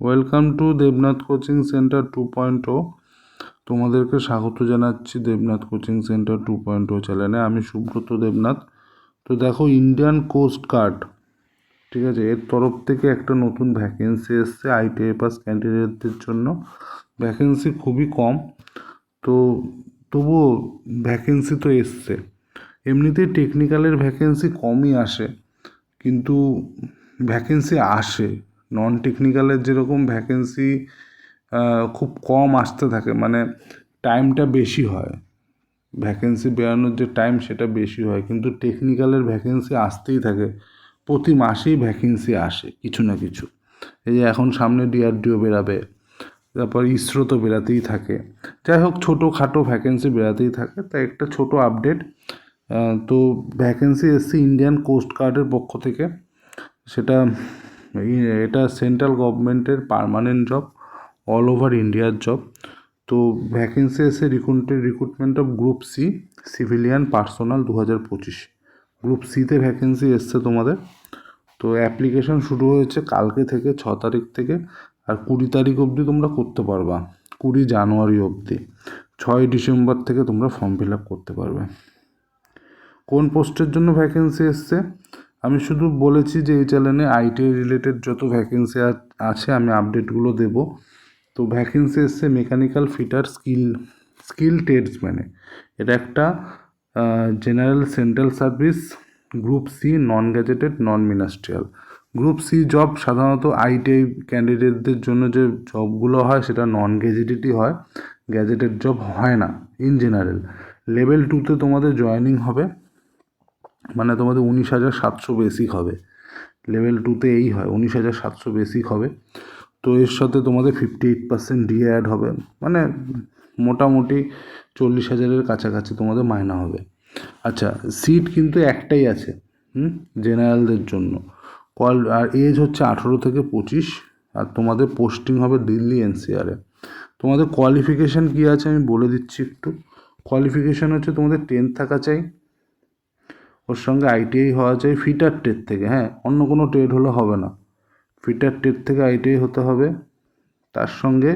Welcome to Debnath coaching centre 2.0। তোমাদেরকে স্বাগত জানাচ্ছি দেবনাথ কোচিং সেন্টার 2.0 চ্যানেলে। আমি সুব্রত দেবনাথ। তো দেখো, ইন্ডিয়ান কোস্ট গার্ড, ঠিক আছে, এর তরফ থেকে একটা নতুন ভ্যাকেন্সি এসছে আইটিআই পাস ক্যান্ডিডেটদের জন্য। ভ্যাকেন্সি খুবই কম, তো তবুও ভ্যাকেন্সি তো এসছে। এমনিতেই টেকনিক্যালের ভ্যাকেন্সি কমই আসে, কিন্তু ভ্যাকেন্সি আসে। নন টেকনিক্যালের যেরকম ভ্যাকেন্সি খুব কম আসতে থাকে, মানে টাইমটা বেশি হয়, ভ্যাকেন্সি বেরানোর যে টাইম সেটা বেশি হয়, কিন্তু টেকনিক্যালের ভ্যাকেন্সি আসতেই থাকে। প্রতি মাসেই ভ্যাকেন্সি আসে কিছু না কিছু। এই যে এখন সামনে ডিআরডিও বেরাবে, তারপর ইসরো তো বেরাতেই থাকে। যাই হোক, ছোটোখাটো ভ্যাকেন্সি বেরাতেই থাকে। তাই একটা ছোট আপডেট। তো ভ্যাকেন্সি এসছে ইন্ডিয়ান কোস্ট গার্ডের পক্ষ থেকে। সেটা এটা সেন্ট্রাল গভর্নমেন্টের পার্মানেন্ট জব, অল ওভার ইন্ডিয়ার জব। তো ভ্যাকেন্সি এসে recruitment of group C civilian personnel 2025। Group সিতে ভ্যাকেন্সি এসছে তোমাদের। তো অ্যাপ্লিকেশন শুরু হয়েছে কালকে থেকে, 6 তারিখ থেকে, আর 20 তারিখ অবধি তোমরা করতে পারবা, 20 জানুয়ারি অবধি। 6 ডিসেম্বর থেকে তোমরা ফর্ম ফিল আপ করতে পারবে। কোন পোস্টের জন্য ভ্যাকেন্সি এসছে আমি শুধু বলেছি যে এই চ্যানেলে আইটিআই রিলেটেড যত ভ্যাকেন্সি আছে আমি আপডেটগুলো দেব। তো ভ্যাকেন্সি এসছে মেকানিক্যাল ফিটার স্কিল ট্রেডসম্যানে। এটা একটা general central service, group C, non gazetted, non ministerial. Group C job সাধারণত আইটিআই ক্যান্ডিডেটদের জন্য যে জবগুলো হয় সেটা নন গ্যাজেটেডই হয়, গ্যাজেটেড জব হয় না ইন জেনারেল। লেভেল 2তে তোমাদের জয়েনিং হবে, মানে তোমাদের 19,700 বেসিক হবে। লেভেল 2তে এই হয়, 19,700 বেসিক হবে। তো এর সাথে তোমাদের 58% ডিএ অ্যাড হবে, মানে মোটামুটি 40,000-এর কাছাকাছি তোমাদের মাইনা হবে। আচ্ছা, সিট কিন্তু একটাই আছে জেনারেলদের জন্য। আর এজ হচ্ছে 18 থেকে 25, আর তোমাদের পোস্টিং হবে দিল্লি এনসিআরে। তোমাদের কোয়ালিফিকেশান কী আছে আমি বলে দিচ্ছি একটু। কোয়ালিফিকেশান হচ্ছে তোমাদের 10th থাকা চাই, ওর সঙ্গে আইটিআই হওয়া চাই ফিটার ট্রেড থেকে। হ্যাঁ, অন্য কোনো ট্রেড হলে হবে না, ফিটার ট্রেড থেকে আইটিআই হতে হবে। তার সঙ্গে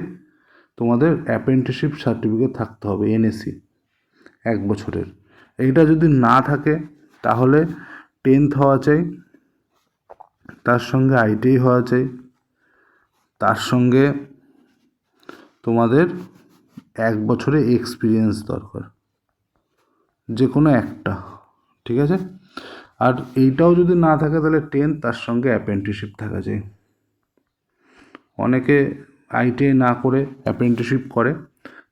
তোমাদের অ্যাপ্রেন্টিসশিপ সার্টিফিকেট থাকতে হবে, এনএসি 1 বছরের। এইটা যদি না থাকে তাহলে 10th হওয়া চাই, তার সঙ্গে আইটিআই হওয়া চাই, তার সঙ্গে তোমাদের 1 বছরে এক্সপিরিয়েন্স দরকার, যে কোনো একটা, ঠিক আছে। আর এইটাও যদি না থাকে তাহলে 10th, তার সঙ্গে অ্যাপ্রেন্টিসশিপ থাকা চাই। অনেকে আইটিআই না করে অ্যাপ্রেন্টিসশিপ করে,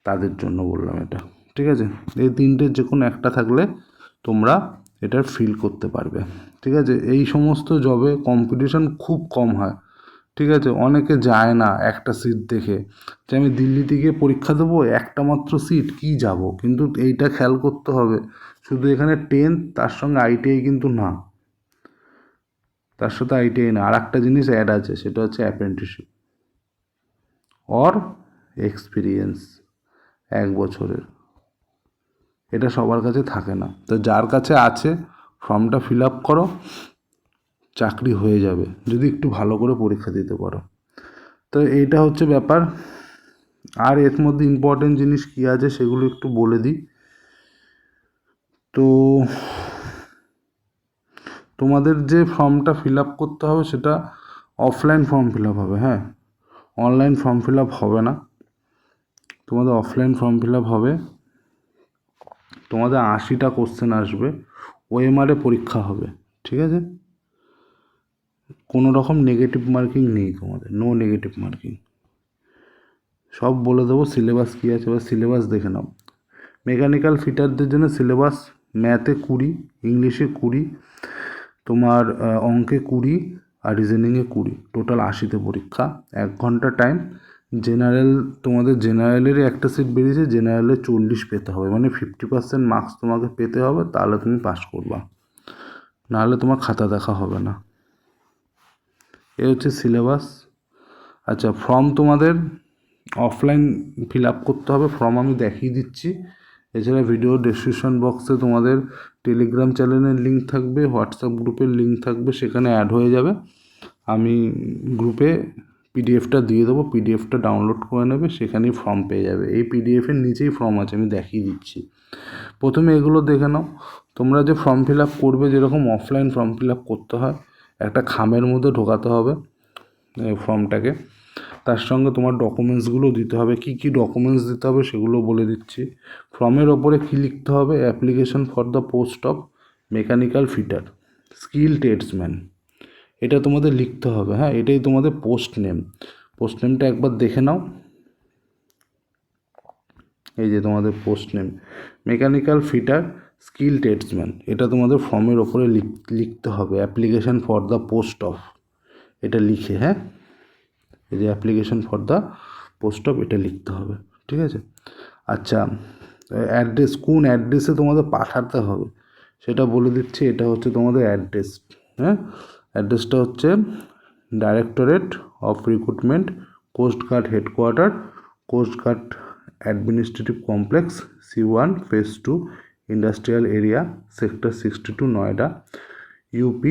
তাদের জন্য বললাম এটা, ঠিক আছে। এই তিনটের যে কোনো একটা থাকলে তোমরা এটার ফিল করতে পারবে, ঠিক আছে। এই সমস্ত জবে কম্পিটিশন খুব কম হয়, ঠিক আছে। অনেকে যায় না একটা সিট দেখে, যে আমি দিল্লিতে গিয়ে পরীক্ষা দেবো, একটা মাত্র সিট, কি যাব। কিন্তু এইটা খেয়াল করতে হবে, শুধু এখানে 10th তার সঙ্গে আইটিআই কিন্তু না, তার সাথে আইটিআই না, আর একটা জিনিস অ্যাড আছে, সেটা হচ্ছে অ্যাপ্রেন্টিসশিপ অর এক্সপিরিয়েন্স 1 বছরের। এটা সবার কাছে থাকে না, তো যার কাছে আছে ফর্মটা ফিল আপ করো, চাকরি হয়ে যাবে যদি একটু ভালো করে পরীক্ষা দিতে পারো। তো এইটা হচ্ছে ব্যাপার। আর এর মধ্যে ইম্পর্টেন্ট জিনিস কী আছে সেগুলো একটু বলে দিই। তো তোমাদের যে ফর্মটা ফিল আপ করতে হবে সেটা অফলাইন ফর্ম ফিল আপ হবে, হ্যাঁ, অনলাইন ফর্ম ফিল আপ হবে না, তোমাদের অফলাইন ফর্ম ফিল আপ হবে। তোমাদের 80টা কোশ্চেন আসবে, ওএমআরে পরীক্ষা হবে, ঠিক আছে। কোনো রকম নেগেটিভ মার্কিং নেই তোমাদের, নো নেগেটিভ মার্কিং। সব বলে দেবো সিলেবাস কী আছে, এবার সিলেবাস দেখে নাও। মেকানিক্যাল ফিটারদের জন্য সিলেবাস ম্যাথে 20, ইংলিশে 20, তোমার অঙ্কে 20, আর রিজনিংয়ে 20, টোটাল 80তে পরীক্ষা, 1 ঘন্টা টাইম। জেনারেল, তোমাদের জেনারেলেরই একটা সিট বেরিয়েছে, জেনারেলে 40 পেতে হবে, মানে 50% মার্কস তোমাকে পেতে হবে, তাহলে তুমি পাস করবা, নাহলে তোমার খাতা দেখা হবে না। এ হচ্ছে সিলেবাস। আচ্ছা, ফর্ম তোমাদের অফলাইন ফিল আপ করতে হবে, ফর্ম আমি দেখিয়ে দিচ্ছি। এছাড়া ভিডিও ডেসক্রিপশন বক্সে তোমাদের টেলিগ্রাম চ্যানেলের লিঙ্ক থাকবে, হোয়াটসঅ্যাপ গ্রুপের লিঙ্ক থাকবে, সেখানে অ্যাড হয়ে যাবে। আমি গ্রুপে পিডিএফটা দিয়ে দেবো, পিডিএফটা ডাউনলোড করে নেবে, সেখানেই ফর্ম পেয়ে যাবে। এই পিডিএফের নিচেই ফর্ম আছে, আমি দেখিয়ে দিচ্ছি। প্রথমে এগুলো দেখে নাও। তোমরা যে ফর্ম ফিল আপ করবে, যেরকম অফলাইন ফর্ম ফিল আপ করতে হয়, একটা খামের মধ্যে ঢোকাতে হবে ফর্মটাকে। তার সঙ্গে তোমার ডকুমেন্টসগুলো দিতে হবে। কি কি ডকুমেন্টস দিতে হবে সেগুলো বলে দিচ্ছি। ফর্মের ওপরে কী লিখতে হবে? Application for the post of mechanical fitter, skill tradesman, এটা তোমাদের লিখতে হবে। হ্যাঁ, এটাই তোমাদের পোস্ট নেম। পোস্ট নেমটা একবার দেখে নাও। এই যে তোমাদের post name mechanical fitter skill tradesman, এটা তোমাদের ফর্মের ওপরে লিখতে হবে। Application for the post of, এটা লিখে, হ্যাঁ, এই যে application for the post of, এটা লিখতে হবে। ঠিক আছে? আচ্ছা, অ্যাড্রেস, কোন অ্যাড্রেসে তোমাদের পাঠাতে হবে সেটা বলে দিচ্ছি। এটা হচ্ছে তোমাদের অ্যাড্রেস। হ্যাঁ, অ্যাড্রেসটা হচ্ছে directorate of recruitment, coast guard headquarter, coast guard administrative complex, C1 phase 2, industrial area, sector 62, Noida, UP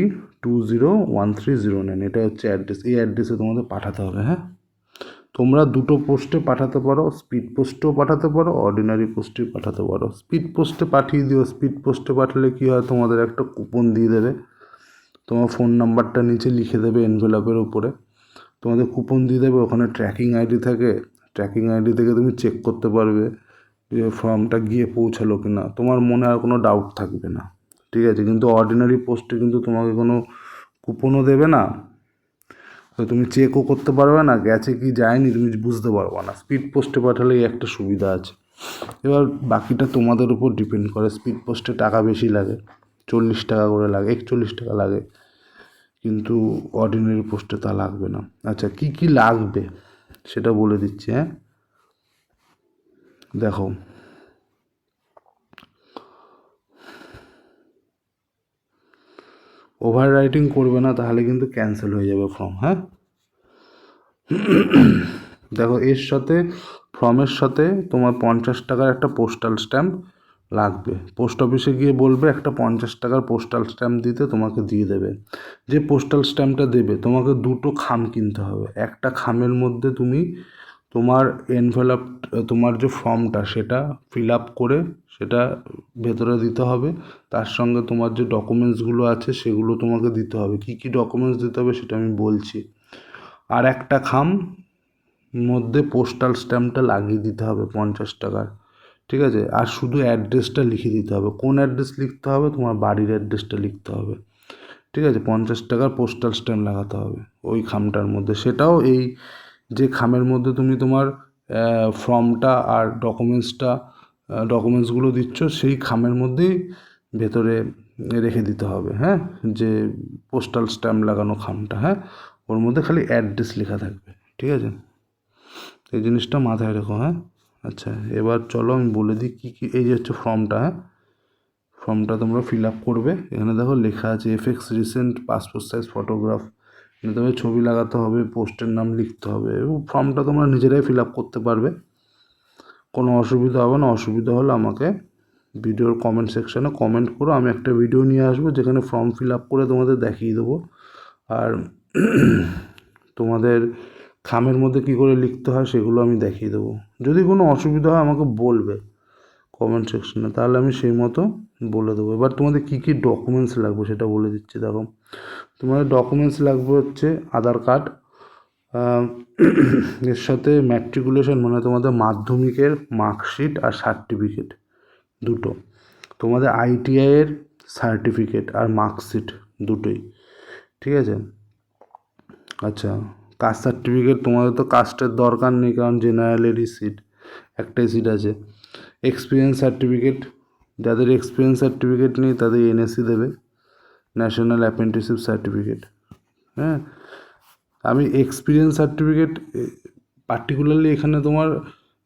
201309। এটা হচ্ছে অ্যাড্রেস। এই অ্যাড্রেসে তোমাদের পাঠাতে হবে। হ্যাঁ, তোমরা দুটো পোস্টে পাঠাতে পারো, স্পিড পোস্টেও পাঠাতে পারো, অর্ডিনারি পোস্টেও পাঠাতে পারো। স্পিড পোস্টে পাঠিয়ে দিও। স্পিড পোস্টে পাঠালে কী হয়, তোমাদের একটা কুপন দিয়ে দেবে। তোমার ফোন নাম্বারটা নিচে লিখে দেবে এনভেলপের উপরে, তোমাদের কুপন দিয়ে দেবে। ওখানে ট্র্যাকিং আইডি থাকে, ট্র্যাকিং আইডি থেকে তুমি চেক করতে পারবে যে ফর্মটা গিয়ে পৌঁছালো কি না। তোমার মনে আর কোনো ডাউট থাকবে না। ঠিক আছে? কিন্তু অর্ডিনারি পোস্টে কিন্তু তোমাকে কোনো কুপনও দেবে না, তো তুমি চেকও করতে পারবে না গেছে কি যায়নি, তুমি বুঝতে পারবে না। স্পিড পোস্টে পাঠালেই একটা সুবিধা আছে। এবার বাকিটা তোমাদের উপর ডিপেন্ড করে। স্পিড পোস্টে টাকা বেশি লাগে, 40 টাকা করে লাগে, 41 টাকা লাগে, কিন্তু অর্ডিনারি পোস্টে তা লাগবে না। আচ্ছা, কি কি লাগবে সেটা বলে দিচ্ছি। হ্যাঁ, দেখো, ওভার রাইটিং করবে না, তাহলে কিন্তু ক্যান্সেল হয়ে যাবে ফর্ম। হ্যাঁ, দেখো, এর সাথে, ফর্মের সাথে তোমার 50 টাকার একটা পোস্টাল স্ট্যাম্প লাগবে। পোস্ট অফিসে গিয়ে বলবে একটা 50 টাকার পোস্টাল স্ট্যাম্প দিতে, তোমাকে দিয়ে দেবে। যে পোস্টাল স্ট্যাম্পটা দেবে, তোমাকে দুটো খাম কিনতে হবে। একটা খামের মধ্যে তুমি তোমার এনভেলপ, তোমার যে ফর্মটা সেটা ফিল আপ করে সেটা ভেতরে দিতে হবে। তার সঙ্গে তোমার যে ডকুমেন্টসগুলো আছে সেগুলো তোমাকে দিতে হবে। কী কী ডকুমেন্টস দিতে হবে সেটা আমি বলছি। আর একটা খাম মধ্যে পোস্টাল স্ট্যাম্পটা লাগিয়ে দিতে হবে 50 টাকার। ঠিক আছে? আর শুধু অ্যাড্রেসটা লিখে দিতে হবে। কোন অ্যাড্রেস লিখতে হবে? তোমার বাড়ির অ্যাড্রেসটা লিখতে হবে। ঠিক আছে? 50 টাকার পোস্টাল স্ট্যাম্প লাগাতে হবে ওই খামটার মধ্যে। সেটাও এই যে খামের মধ্যে তুমি তোমার ফর্মটা আর ডকুমেন্টসগুলো দিচ্ছ, সেই খামের মধ্যেই ভেতরে রেখে দিতে হবে। হ্যাঁ, যে পোস্টাল স্ট্যাম্প লাগানো খামটা, হ্যাঁ, ওর মধ্যে খালি অ্যাড্রেস লেখা থাকবে। ঠিক আছে? এই জিনিসটা মাথায় রেখো। হ্যাঁ, আচ্ছা, এবার চলো আমি বলে দিই কী কী। এই যে হচ্ছে ফর্মটা। হ্যাঁ, ফর্মটা তোমরা ফিল আপ করবে। এখানে দেখো লেখা আছে FX recent passport size photograph, এখানে তবে ছবি লাগাতে হবে, পোস্টের নাম লিখতে হবে। এবং ফর্মটা তোমরা নিজেরাই ফিল আপ করতে পারবে, কোনো অসুবিধা হবে না। অসুবিধা হলে আমাকে ভিডিওর কমেন্ট সেকশানে কমেন্ট করো, আমি একটা ভিডিও নিয়ে আসবো যেখানে ফর্ম ফিল আপ করে তোমাদের দেখিয়ে দেবো। আর তোমাদের খামের মধ্যে কী করে লিখতে হয় সেগুলো আমি দেখিয়ে দেবো। যদি কোনো অসুবিধা হয় আমাকে বলবে কমেন্ট সেকশনে, তাহলে আমি সেই মতো বলে দেবো। এবার তোমাদের কী কী ডকুমেন্টস লাগবে সেটা বলে দিচ্ছি। দেখো, তোমাদের ডকুমেন্টস লাগবে হচ্ছে আধার কার্ড, এর সাথে ম্যাট্রিকুলেশন মানে তোমাদের মাধ্যমিকের মার্কশিট আর সার্টিফিকেট দুটো, তোমাদের ITIয়ের সার্টিফিকেট আর মার্কশিট দুটোই। ঠিক আছে? আচ্ছা, কাস্ট সার্টিফিকেট, তোমাদের তো কাস্টের দরকার নেই, কারণ জেনারেলেরই সিট, একটাই সিট আছে। এক্সপিরিয়েন্স সার্টিফিকেট, যাদের এক্সপিরিয়েন্স সার্টিফিকেট নেই তাদের NSC দেবে, ন্যাশনাল অ্যাপ্রেন্টিসশিপ সার্টিফিকেট। হ্যাঁ, আমি এক্সপিরিয়েন্স সার্টিফিকেট পার্টিকুলারলি এখানে তোমার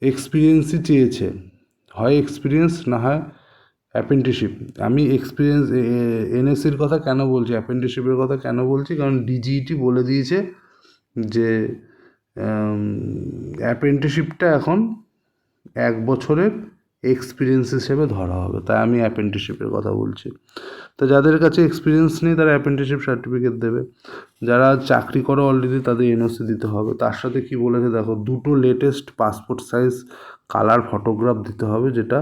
এক্সপিরিয়েন্সই চেয়েছে, হয় এক্সপিরিয়েন্স না হয় অ্যাপ্রেন্টিসশিপ। আমি এক্সপিরিয়েন্স NSCর কথা কেন বলছি, অ্যাপ্রেন্টিসশিপের কথা কেন বলছি, কারণ DGET বলে দিয়েছে যে অ্যাপ্রেন্টিসশিপটা এখন 1 বছরের এক্সপিরিয়েন্স হিসেবে ধরা হবে, তাই আমি অ্যাপ্রেন্টিসশিপের কথা বলছি। তো যাদের কাছে এক্সপিরিয়েন্স নেই তারা অ্যাপ্রেন্টিসশিপ সার্টিফিকেট দেবে, যারা চাকরি করে অলরেডি তাদের এনওসি দিতে হবে। তার সাথে কি বলেছে দেখো, 2টো latest passport size colour photograph দিতে হবে, যেটা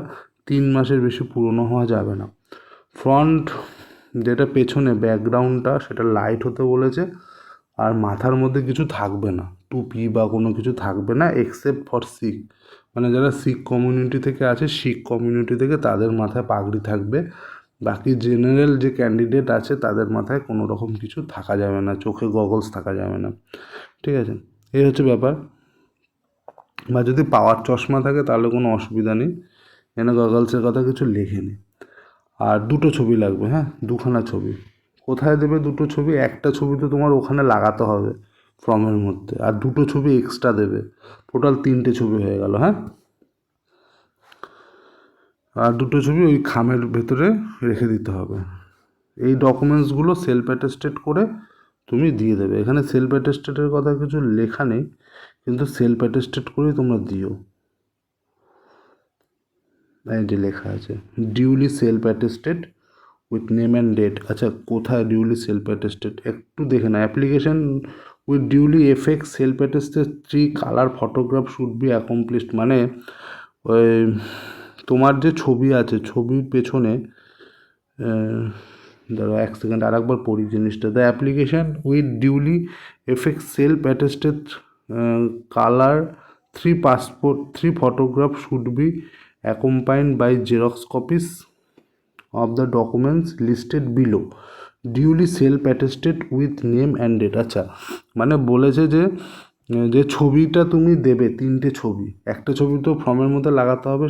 3 মাসের বেশি পুরনো হওয়া যাবে না। ফ্রন্ট যেটা পেছনে ব্যাকগ্রাউন্ডটা সেটা লাইট হতে বলেছে, আর মাথার মধ্যে কিছু থাকবে না, টুপি বা কোনো কিছু থাকবে না, এক্সেপ্ট ফর শিখ, মানে যারা শিখ কমিউনিটি থেকে আছে, শিখ কমিউনিটি থেকে তাদের মাথায় পাগড়ি থাকবে। বাকি জেনারেল যে ক্যান্ডিডেট আছে তাদের মাথায় কোনো রকম কিছু থাকা যাবে না, চোখে গগলস থাকা যাবে না, ঠিক আছে? এই হচ্ছে ব্যাপার। বা যদি পাওয়ার চশমা থাকে তাহলে কোনো অসুবিধা নেই, এখানে গগলসের কথা কিছু লেখেনি। আর 2টো ছবি লাগবে, হ্যাঁ 2খানা ছবি। কোথায় দেবে 2টো ছবি? একটা ছবি তো তোমার ওখানে লাগাতে হবে ফর্মের মধ্যে, আর 2টো ছবি এক্সট্রা দেবে, টোটাল 3টে ছবি হয়ে গেল, হ্যাঁ। আর 2টো ছবি ওই খামের ভেতরে রেখে দিতে হবে। এই ডকুমেন্টসগুলো সেলফ অ্যাটেস্টেড করে তুমি দিয়ে দেবে। এখানে সেলফ অ্যাটেস্টেডের কথা কিছু লেখা নেই, কিন্তু সেলফ অ্যাটেস্টেড করেই তোমরা দিও। এই যে লেখা আছে duly self attested with name and date. আচ্ছা, কোথায় ডিউলি সেলফ অ্যাটেস্টেড একটু দেখে না। Application with duly effect self attested 3 colour photograph should be accomplished, মানে ওই তোমার যে ছবি আছে, ছবির পেছনে ধরো 1 সেকেন্ড আর একবার পড়ি জিনিসটা। The application with duly effect self attested colour 3 photograph should be accompanied by xerox copies of the documents listed below duly self attested with name and date। আচ্ছা, মানে বলেছে যে যে ছবিটা তুমি দেবে, 3টে ছবি, একটা ছবি তো ফর্মের মধ্যে লাগাতে হবে,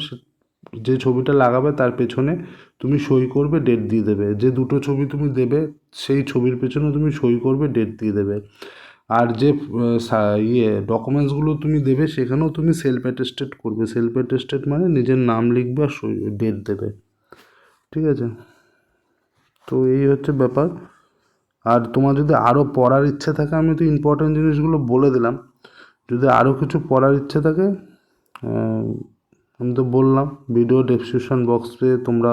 যে ছবিটা লাগাবে তার পেছনে তুমি সই করবে, ডেট দিয়ে দেবে। যে 2টো ছবি তুমি দেবে সেই ছবির পেছনে তুমি সই করবে, ডেট দিয়ে দেবে। আর যে ডকুমেন্টসগুলো তুমি দেবে সেখানেও তুমি সেলফ অ্যাটেস্টেড করবে। সেলফ অ্যাটেস্টেড মানে নিজের নাম লিখবে আর সই ডেট দেবে, ঠিক আছে? তো এই হচ্ছে ব্যাপার। আর তোমার যদি আরও পড়ার ইচ্ছে থাকে, আমি তো ইম্পর্ট্যান্ট জিনিসগুলো বলে দিলাম, যদি আরও কিছু পড়ার ইচ্ছে থাকে আমি তো বললাম ভিডিও ডেসক্রিপশন বক্সে তোমরা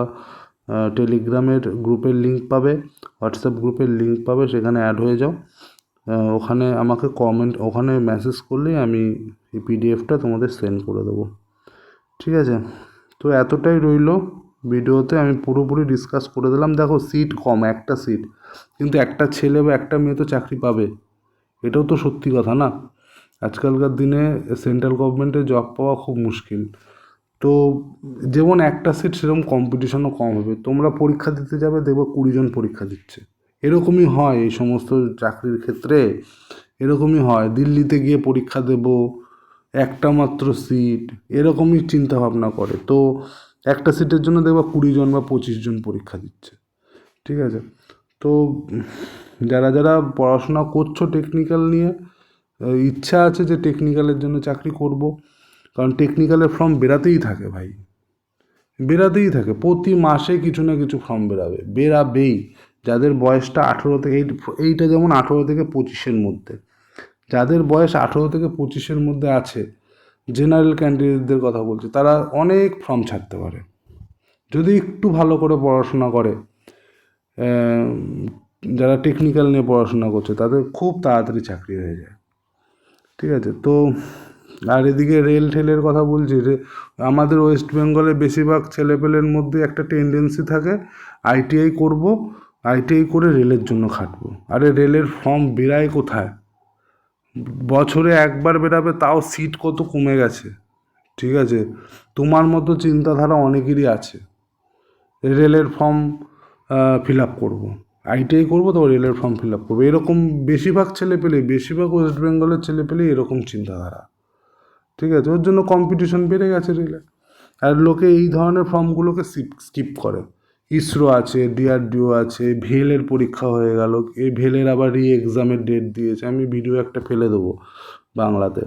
টেলিগ্রামের গ্রুপের লিঙ্ক পাবে, হোয়াটসঅ্যাপ গ্রুপের লিঙ্ক পাবে, সেখানে অ্যাড হয়ে যাও। ওখানে আমাকে ওখানে মেসেজ করলেই আমি এই পিডিএফটা তোমাদের সেন্ড করে দেবো, ঠিক আছে? তো এতটাই রইলো ভিডিওতে, আমি পুরোপুরি ডিসকাস করে দিলাম। দেখো, সিট কম, একটা সিট, কিন্তু একটা ছেলে বা একটা মেয়ে তো চাকরি পাবে, এটাও তো সত্যি কথা না? আজকালকার দিনে সেন্ট্রাল গভর্নমেন্টে জব পাওয়া খুব মুশকিল। তো যেমন একটা সিট সেরকম কম্পিটিশনও কম হবে। তোমরা পরীক্ষা দিতে যাবে, দেখবো 20 জন পরীক্ষা দিচ্ছে, এরকমই হয় এই সমস্ত চাকরির ক্ষেত্রে, এরকমই হয়। দিল্লিতে গিয়ে পরীক্ষা দেব, একটা মাত্র সিট, এরকমই চিন্তা ভাবনা করে। তো একটা সিটের জন্য দেখবা 20 জন বা 25 জন পরীক্ষা দিচ্ছে, ঠিক আছে? তো যারা যারা পড়াশোনা করছো টেকনিক্যাল নিয়ে, ইচ্ছা আছে যে টেকনিক্যালের জন্য চাকরি করব, কারণ টেকনিক্যালের ফর্ম বেরাতেই থাকে ভাই, বেরাতেই থাকে, প্রতি মাসে কিছু না কিছু ফর্ম বেরাবেই। যাদের বয়সটা 18 থেকে এইটা যেমন 18 থেকে 25-এর মধ্যে, যাদের বয়স 18 থেকে 25-এর মধ্যে আছে, জেনারেল ক্যান্ডিডেটদের কথা বলছি, তারা অনেক ফর্ম ছাড়তে পারে যদি একটু ভালো করে পড়াশোনা করে। যারা টেকনিক্যাল নিয়ে পড়াশোনা করছে তাদের খুব তাড়াতাড়ি চাকরি হয়ে যায়, ঠিক আছে? তো আর এদিকে রেল ঠেলের কথা বলছি, আমাদের ওয়েস্ট বেঙ্গলে বেশিরভাগ ছেলেপেলের মধ্যে একটা টেন্ডেন্সি থাকে আইটিআই করব, আইটিআই করে রেলের জন্য খাটবো। আরে রেলের ফর্ম বেরায় কোথায়? বছরে একবার বেরাবে, তাও সিট কত কমে গেছে, ঠিক আছে? তোমার মতো চিন্তাধারা অনেকেরই আছে, রেলের ফর্ম ফিল আপ করবো, আইটিআই করবো তো রেলের ফর্ম ফিল আপ করবো, এরকম বেশিরভাগ ওয়েস্ট বেঙ্গলের ছেলেপেলে এরকম চিন্তাধারা, ঠিক আছে? ওর জন্য কম্পিটিশন বেড়ে গেছে রেলে, আর লোকে এই ধরনের ফর্মগুলোকে স্কিপ করে। ইসরো আছে, ডিআরডিও আছে, ভেলের পরীক্ষা হয়ে গেল, এই ভেলের আবার এক্সামের ডেট দিয়েছে, আমি ভিডিও একটা ফেলে দেবো বাংলাতে,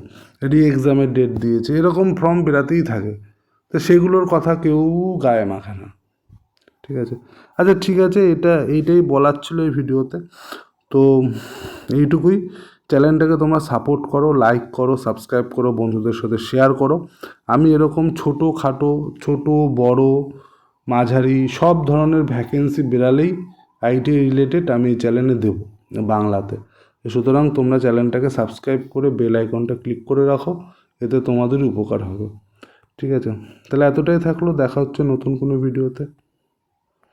এক্সামের ডেট দিয়েছে, এরকম ফর্ম বেরাতেই থাকে। তো সেগুলোর কথা কেউ গায়ে মাখে না, ঠিক আছে? আচ্ছা, ঠিক আছে, এইটাই বলার ছিল এই ভিডিওতে। তো এইটুকুই, চ্যানেলটাকে তোমরা সাপোর্ট করো, লাইক করো, সাবস্ক্রাইব করো, বন্ধুদের সাথে শেয়ার করো। আমি এরকম ছোট বড় মাঝারি সব ধরনের ভ্যাকেন্সি বেরালেই আইটি রিলেটেড আমি এই চ্যানেলে দেবো বাংলাতে। সুতরাং তোমরা চ্যানেলটাকে সাবস্ক্রাইব করে বেল আইকনটা ক্লিক করে রাখো, এতে তোমাদেরই উপকার হবে। ঠিক আছে, তাহলে এতটাই থাকলো, দেখা হচ্ছে নতুন কোনো ভিডিওতে।